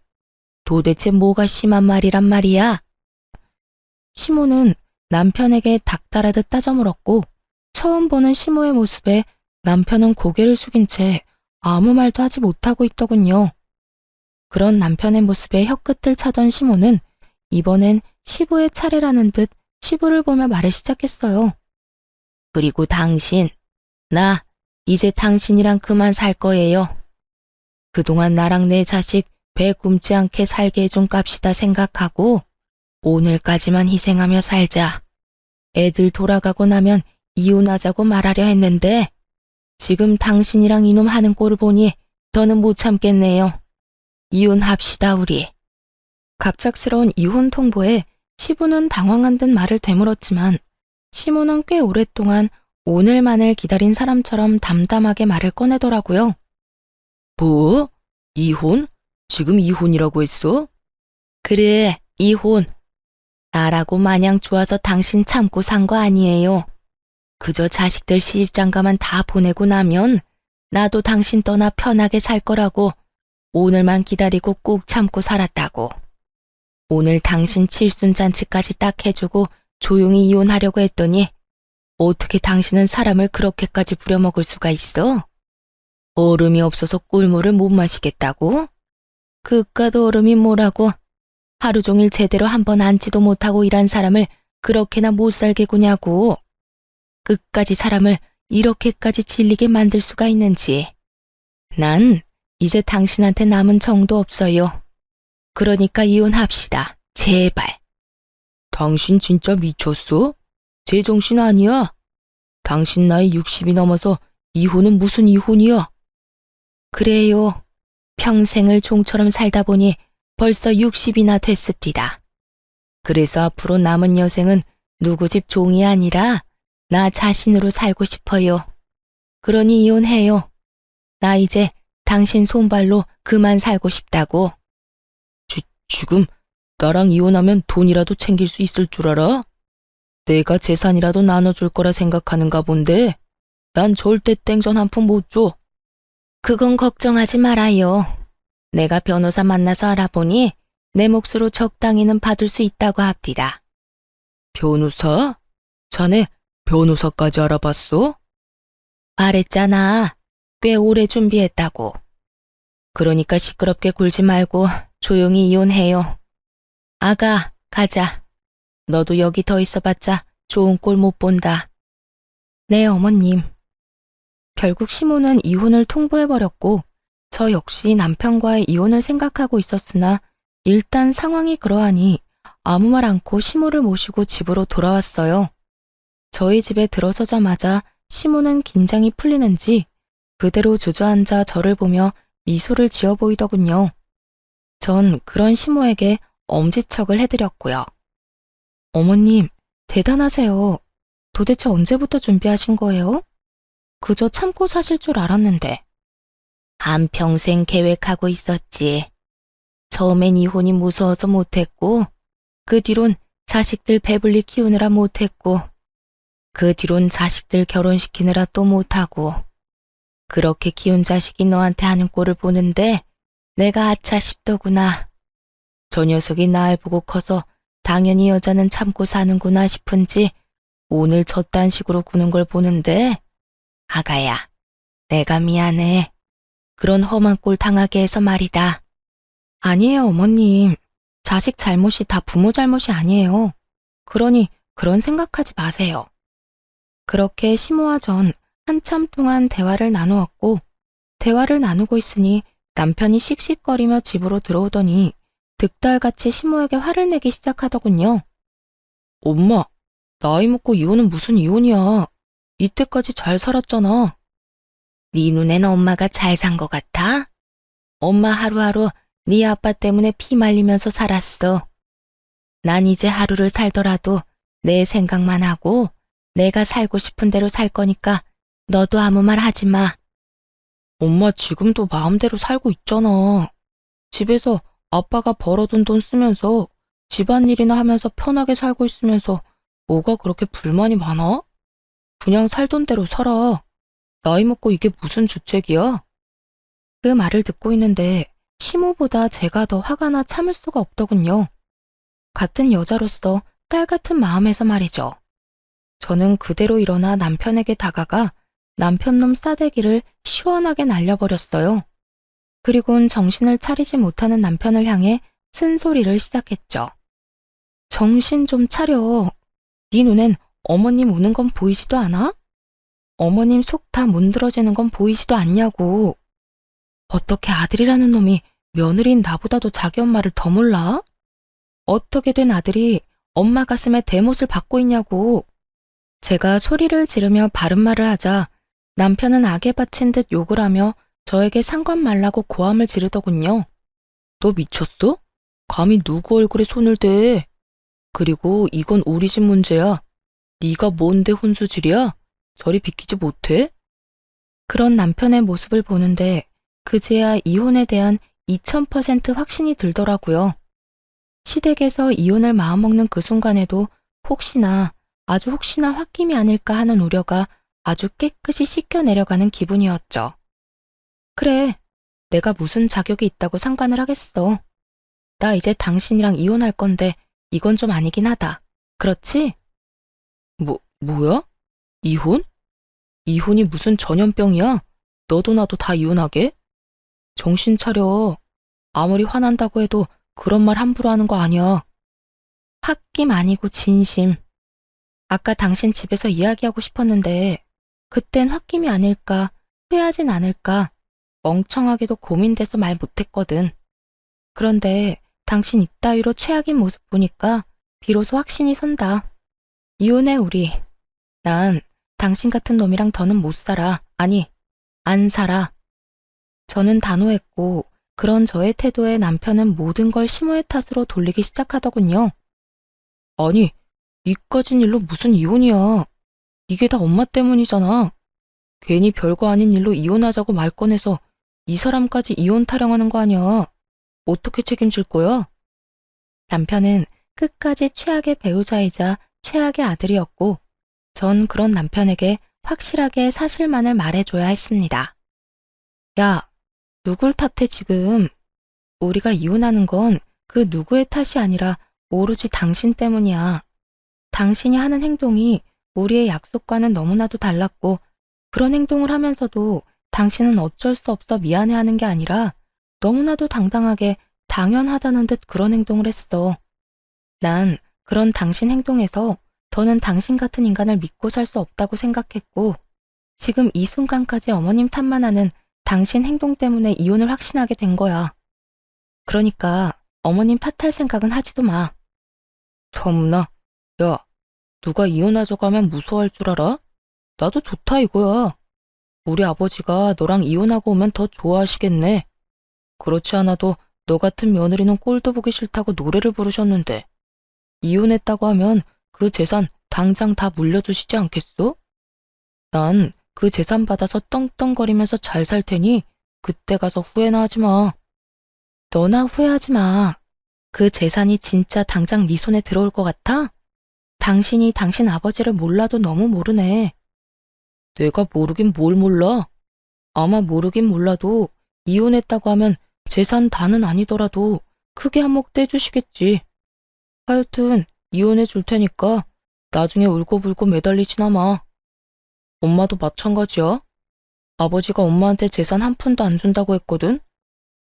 도대체 뭐가 심한 말이란 말이야? 시모는 남편에게 닥달하듯 따져물었고 처음 보는 시모의 모습에 남편은 고개를 숙인 채 아무 말도 하지 못하고 있더군요. 그런 남편의 모습에 혀끝을 차던 시모는 이번엔 시부의 차례라는 듯 시부를 보며 말을 시작했어요. 그리고 당신, 나 이제 당신이랑 그만 살 거예요. 그동안 나랑 내 자식 배 굶지 않게 살게 해준 값이다 생각하고 오늘까지만 희생하며 살자. 애들 돌아가고 나면 이혼하자고 말하려 했는데 지금 당신이랑 이놈 하는 꼴을 보니 더는 못 참겠네요. 이혼합시다 우리. 갑작스러운 이혼 통보에 시부는 당황한 듯 말을 되물었지만 시모는 꽤 오랫동안 오늘만을 기다린 사람처럼 담담하게 말을 꺼내더라고요. 뭐? 이혼? 지금 이혼이라고 했어? 그래, 이혼. 나라고 마냥 좋아서 당신 참고 산 거 아니에요. 그저 자식들 시집장가만 다 보내고 나면 나도 당신 떠나 편하게 살 거라고 오늘만 기다리고 꾹 참고 살았다고. 오늘 당신 칠순잔치까지 딱 해주고 조용히 이혼하려고 했더니 어떻게 당신은 사람을 그렇게까지 부려먹을 수가 있어? 얼음이 없어서 꿀물을 못 마시겠다고? 그깟 얼음이 뭐라고? 하루 종일 제대로 한 번 앉지도 못하고 일한 사람을 그렇게나 못 살게 구냐고. 끝까지 사람을 이렇게까지 질리게 만들 수가 있는지. 난 이제 당신한테 남은 정도 없어요. 그러니까 이혼합시다. 제발. 당신 진짜 미쳤어? 제정신 아니야? 당신 나이 60이 넘어서 이혼은 무슨 이혼이야? 그래요. 평생을 종처럼 살다 보니 벌써 60이나 됐습니다. 그래서 앞으로 남은 여생은 누구 집 종이 아니라 나 자신으로 살고 싶어요. 그러니 이혼해요. 나 이제 당신 손발로 그만 살고 싶다고. 지금 나랑 이혼하면 돈이라도 챙길 수 있을 줄 알아? 내가 재산이라도 나눠줄 거라 생각하는가 본데 난 절대 땡전 한 푼 못 줘. 그건 걱정하지 말아요. 내가 변호사 만나서 알아보니 내 몫으로 적당히는 받을 수 있다고 합니다. 변호사? 자네 변호사까지 알아봤어? 말했잖아. 꽤 오래 준비했다고. 그러니까 시끄럽게 굴지 말고 조용히 이혼해요. 아가, 가자. 너도 여기 더 있어봤자 좋은 꼴 못 본다. 네, 어머님. 결국 시모는 이혼을 통보해버렸고 저 역시 남편과의 이혼을 생각하고 있었으나 일단 상황이 그러하니 아무 말 않고 시모를 모시고 집으로 돌아왔어요. 저희 집에 들어서자마자 시모는 긴장이 풀리는지 그대로 주저앉아 저를 보며 미소를 지어 보이더군요. 전 그런 시모에게 엄지척을 해드렸고요. 어머님, 대단하세요. 도대체 언제부터 준비하신 거예요? 그저 참고 사실 줄 알았는데. 한평생 계획하고 있었지. 처음엔 이혼이 무서워서 못했고, 그 뒤론 자식들 배불리 키우느라 못했고, 그 뒤론 자식들 결혼시키느라 또 못하고, 그렇게 키운 자식이 너한테 하는 꼴을 보는데 내가 아차 싶더구나. 저 녀석이 날 보고 커서 당연히 여자는 참고 사는구나 싶은지 오늘 저딴 식으로 구는 걸 보는데 아가야, 내가 미안해. 그런 험한 꼴 당하게 해서 말이다. 아니에요, 어머님. 자식 잘못이 다 부모 잘못이 아니에요. 그러니 그런 생각하지 마세요. 그렇게 시모와 전 한참 동안 대화를 나누었고 대화를 나누고 있으니 남편이 씩씩거리며 집으로 들어오더니 득달같이 시모에게 화를 내기 시작하더군요. 엄마, 나이 먹고 이혼은 무슨 이혼이야. 이때까지 잘 살았잖아. 네 눈엔 엄마가 잘 산 것 같아? 엄마 하루하루 네 아빠 때문에 피 말리면서 살았어. 난 이제 하루를 살더라도 내 생각만 하고 내가 살고 싶은 대로 살 거니까 너도 아무 말 하지 마. 엄마 지금도 마음대로 살고 있잖아. 집에서 아빠가 벌어둔 돈 쓰면서 집안일이나 하면서 편하게 살고 있으면서 뭐가 그렇게 불만이 많아? 그냥 살던 대로 살아. 나이 먹고 이게 무슨 주책이야? 그 말을 듣고 있는데 시모보다 제가 더 화가 나 참을 수가 없더군요. 같은 여자로서 딸 같은 마음에서 말이죠. 저는 그대로 일어나 남편에게 다가가 남편놈 싸대기를 시원하게 날려버렸어요. 그리곤 정신을 차리지 못하는 남편을 향해 쓴소리를 시작했죠. 정신 좀 차려. 네 눈엔 어머님 우는 건 보이지도 않아? 어머님 속 다 문드러지는 건 보이지도 않냐고. 어떻게 아들이라는 놈이 며느리인 나보다도 자기 엄마를 더 몰라? 어떻게 된 아들이 엄마 가슴에 대못을 받고 있냐고. 제가 소리를 지르며 바른 말을 하자 남편은 악에 바친 듯 욕을 하며 저에게 상관 말라고 고함을 지르더군요. 너 미쳤어? 감히 누구 얼굴에 손을 대? 그리고 이건 우리 집 문제야. 네가 뭔데 혼수질이야? 저리 비키지 못해? 그런 남편의 모습을 보는데 그제야 이혼에 대한 2000% 확신이 들더라고요. 시댁에서 이혼을 마음먹는 그 순간에도 혹시나 아주 혹시나 홧김이 아닐까 하는 우려가 아주 깨끗이 씻겨 내려가는 기분이었죠. 그래, 내가 무슨 자격이 있다고 상관을 하겠어. 나 이제 당신이랑 이혼할 건데 이건 좀 아니긴 하다. 그렇지? 뭐야? 이혼? 이혼이 무슨 전염병이야? 너도 나도 다 이혼하게? 정신 차려. 아무리 화난다고 해도 그런 말 함부로 하는 거 아니야. 홧김 아니고 진심. 아까 당신 집에서 이야기하고 싶었는데 그땐 홧김이 아닐까, 후회하진 않을까 멍청하게도 고민돼서 말 못했거든. 그런데 당신 이따위로 최악인 모습 보니까 비로소 확신이 선다. 이혼해, 우리. 난 당신 같은 놈이랑 더는 못 살아. 아니, 안 살아. 저는 단호했고, 그런 저의 태도에 남편은 모든 걸 시모의 탓으로 돌리기 시작하더군요. 아니, 이까진 일로 무슨 이혼이야. 이게 다 엄마 때문이잖아. 괜히 별거 아닌 일로 이혼하자고 말 꺼내서 이 사람까지 이혼 타령하는 거 아니야. 어떻게 책임질 거야? 남편은 끝까지 최악의 배우자이자 최악의 아들이었고, 전 그런 남편에게 확실하게 사실만을 말해줘야 했습니다. 야, 누굴 탓해 지금? 우리가 이혼하는 건 그 누구의 탓이 아니라 오로지 당신 때문이야. 당신이 하는 행동이 우리의 약속과는 너무나도 달랐고, 그런 행동을 하면서도 당신은 어쩔 수 없어 미안해하는 게 아니라 너무나도 당당하게 당연하다는 듯 그런 행동을 했어. 난 그런 당신 행동에서 더는 당신 같은 인간을 믿고 살 수 없다고 생각했고, 지금 이 순간까지 어머님 탓만 하는 당신 행동 때문에 이혼을 확신하게 된 거야. 그러니까 어머님 탓할 생각은 하지도 마. 참나, 야, 누가 이혼하자고 하면 무서워할 줄 알아? 나도 좋다 이거야. 우리 아버지가 너랑 이혼하고 오면 더 좋아하시겠네. 그렇지 않아도 너 같은 며느리는 꼴도 보기 싫다고 노래를 부르셨는데, 이혼했다고 하면 그 재산 당장 다 물려주시지 않겠어? 난 그 재산 받아서 떵떵거리면서 잘 살 테니 그때 가서 후회나 하지 마. 너나 후회하지 마. 그 재산이 진짜 당장 네 손에 들어올 것 같아? 당신이 당신 아버지를 몰라도 너무 모르네. 내가 모르긴 뭘 몰라. 아마 모르긴 몰라도 이혼했다고 하면 재산 다는 아니더라도 크게 한몫 떼주시겠지. 하여튼 이혼해 줄 테니까 나중에 울고불고 매달리지나 마. 엄마도 마찬가지야. 아버지가 엄마한테 재산 한 푼도 안 준다고 했거든.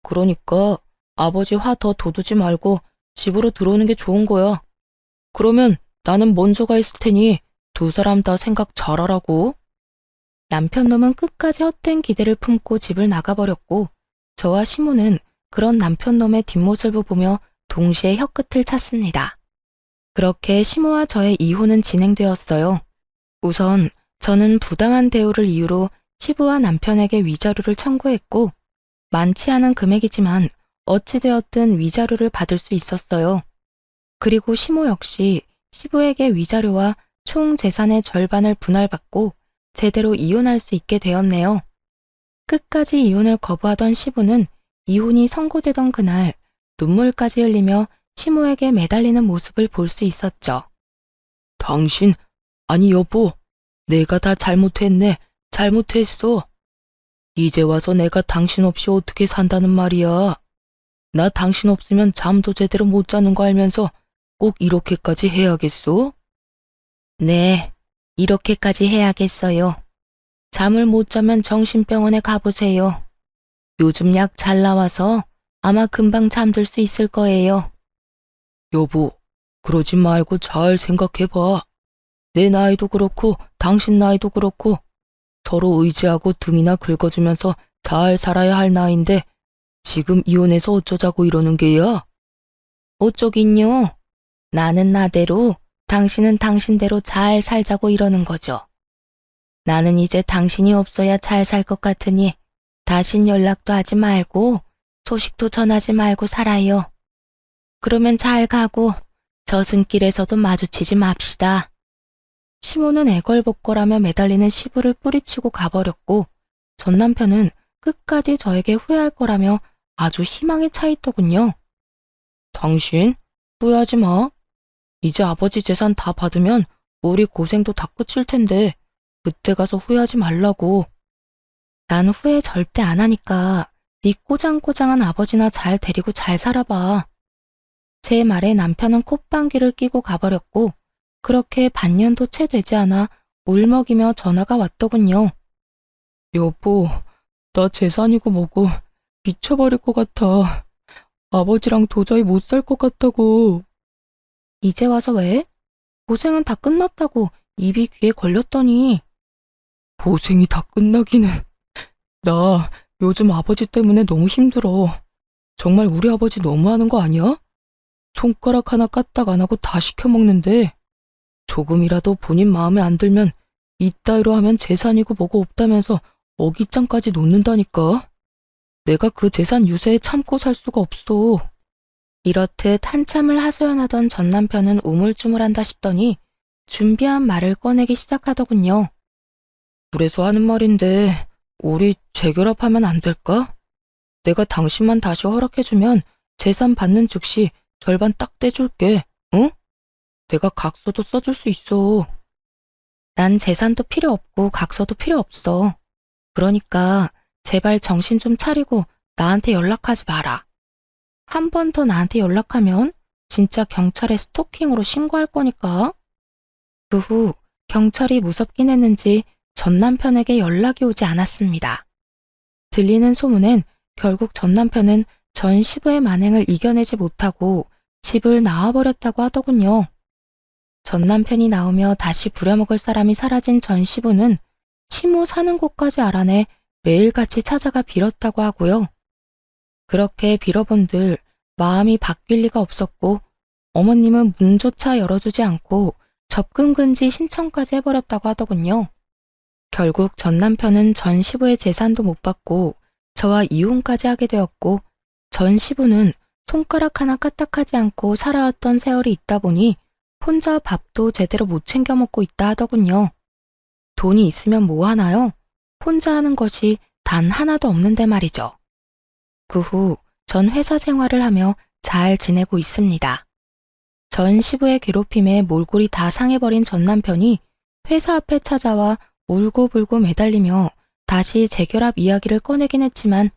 그러니까 아버지 화 더 돋우지 말고 집으로 들어오는 게 좋은 거야. 그러면 나는 먼저 가 있을 테니 두 사람 다 생각 잘하라고. 남편 놈은 끝까지 헛된 기대를 품고 집을 나가버렸고, 저와 시모는 그런 남편 놈의 뒷모습을 보며 동시에 혀끝을 찼습니다. 그렇게 시모와 저의 이혼은 진행되었어요. 우선 저는 부당한 대우를 이유로 시부와 남편에게 위자료를 청구했고, 많지 않은 금액이지만 어찌되었든 위자료를 받을 수 있었어요. 그리고 시모 역시 시부에게 위자료와 총 재산의 절반을 분할받고 제대로 이혼할 수 있게 되었네요. 끝까지 이혼을 거부하던 시부는 이혼이 선고되던 그날 눈물까지 흘리며 시모에게 매달리는 모습을 볼 수 있었죠. 당신, 아니 여보, 내가 다 잘못했네. 잘못했어. 이제 와서 내가 당신 없이 어떻게 산다는 말이야. 나 당신 없으면 잠도 제대로 못 자는 거 알면서 꼭 이렇게까지 해야겠어? 네, 이렇게까지 해야겠어요. 잠을 못 자면 정신병원에 가보세요. 요즘 약 잘 나와서 아마 금방 잠들 수 있을 거예요. 여보, 그러지 말고 잘 생각해봐. 내 나이도 그렇고 당신 나이도 그렇고 서로 의지하고 등이나 긁어주면서 잘 살아야 할 나이인데 지금 이혼해서 어쩌자고 이러는 게야? 어쩌긴요. 나는 나대로, 당신은 당신대로 잘 살자고 이러는 거죠. 나는 이제 당신이 없어야 잘 살 것 같으니 다신 연락도 하지 말고 소식도 전하지 말고 살아요. 그러면 잘 가고 저승길에서도 마주치지 맙시다. 시모는 애걸복걸하며 매달리는 시부를 뿌리치고 가버렸고, 전 남편은 끝까지 저에게 후회할 거라며 아주 희망에 차 있더군요. 당신, 후회하지 마. 이제 아버지 재산 다 받으면 우리 고생도 다 끝일 텐데 그때 가서 후회하지 말라고. 난 후회 절대 안 하니까 네 꼬장꼬장한 아버지나 잘 데리고 잘 살아봐. 제 말에 남편은 콧방귀를 끼고 가버렸고, 그렇게 반년도 채 되지 않아 울먹이며 전화가 왔더군요. 여보, 나 재산이고 뭐고 미쳐버릴 것 같아. 아버지랑 도저히 못 살 것 같다고. 이제 와서 왜? 고생은 다 끝났다고 입이 귀에 걸렸더니. 고생이 다 끝나기는. 나 요즘 아버지 때문에 너무 힘들어. 정말 우리 아버지 너무하는 거 아니야? 손가락 하나 까딱 안 하고 다 시켜먹는데 조금이라도 본인 마음에 안 들면 이따위로 하면 재산이고 뭐고 없다면서 어깃장까지 놓는다니까. 내가 그 재산 유세에 참고 살 수가 없어. 이렇듯 한참을 하소연하던 전 남편은 우물쭈물한다 싶더니 준비한 말을 꺼내기 시작하더군요. 그래서 하는 말인데 우리 재결합하면 안 될까? 내가 당신만 다시 허락해주면 재산 받는 즉시 절반 딱 떼줄게. 응? 내가 각서도 써줄 수 있어. 난 재산도 필요 없고 각서도 필요 없어. 그러니까 제발 정신 좀 차리고 나한테 연락하지 마라. 한 번 더 나한테 연락하면 진짜 경찰에 스토킹으로 신고할 거니까. 그 후 경찰이 무섭긴 했는지 전 남편에게 연락이 오지 않았습니다. 들리는 소문엔 결국 전 남편은 전 시부의 만행을 이겨내지 못하고 집을 나와버렸다고 하더군요. 전 남편이 나오며 다시 부려먹을 사람이 사라진 전 시부는 시모 사는 곳까지 알아내 매일같이 찾아가 빌었다고 하고요. 그렇게 빌어본들 마음이 바뀔 리가 없었고 어머님은 문조차 열어주지 않고 접근 금지 신청까지 해버렸다고 하더군요. 결국 전 남편은 전 시부의 재산도 못 받고 저와 이혼까지 하게 되었고 전 시부는 손가락 하나 까딱하지 않고 살아왔던 세월이 있다 보니 혼자 밥도 제대로 못 챙겨 먹고 있다 하더군요. 돈이 있으면 뭐 하나요? 혼자 하는 것이 단 하나도 없는데 말이죠. 그 후 전 회사 생활을 하며 잘 지내고 있습니다. 전 시부의 괴롭힘에 몰골이 다 상해버린 전 남편이 회사 앞에 찾아와 울고불고 매달리며 다시 재결합 이야기를 꺼내긴 했지만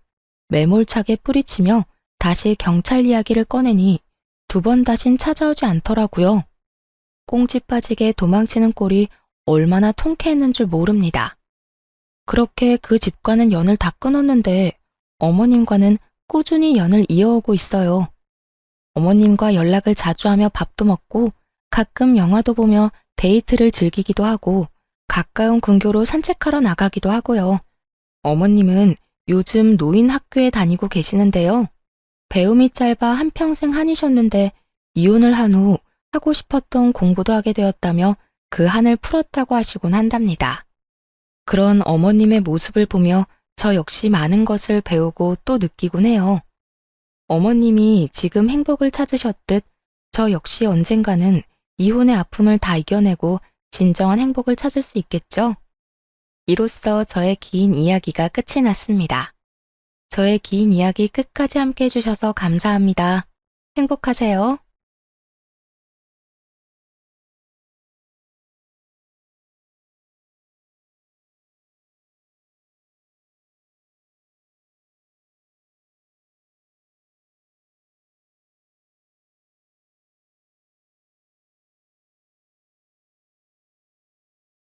매몰차게 뿌리치며 다시 경찰 이야기를 꺼내니 두 번 다신 찾아오지 않더라고요. 꽁지 빠지게 도망치는 꼴이 얼마나 통쾌했는 줄 모릅니다. 그렇게 그 집과는 연을 다 끊었는데 어머님과는 꾸준히 연을 이어오고 있어요. 어머님과 연락을 자주 하며 밥도 먹고 가끔 영화도 보며 데이트를 즐기기도 하고 가까운 근교로 산책하러 나가기도 하고요. 어머님은 요즘 노인 학교에 다니고 계시는데요. 배움이 짧아 한평생 한이셨는데 이혼을 한 후 하고 싶었던 공부도 하게 되었다며 그 한을 풀었다고 하시곤 한답니다. 그런 어머님의 모습을 보며 저 역시 많은 것을 배우고 또 느끼곤 해요. 어머님이 지금 행복을 찾으셨듯 저 역시 언젠가는 이혼의 아픔을 다 이겨내고 진정한 행복을 찾을 수 있겠죠? 이로써 저의 긴 이야기가 끝이 났습니다. 저의 긴 이야기 끝까지 함께 해주셔서 감사합니다. 행복하세요.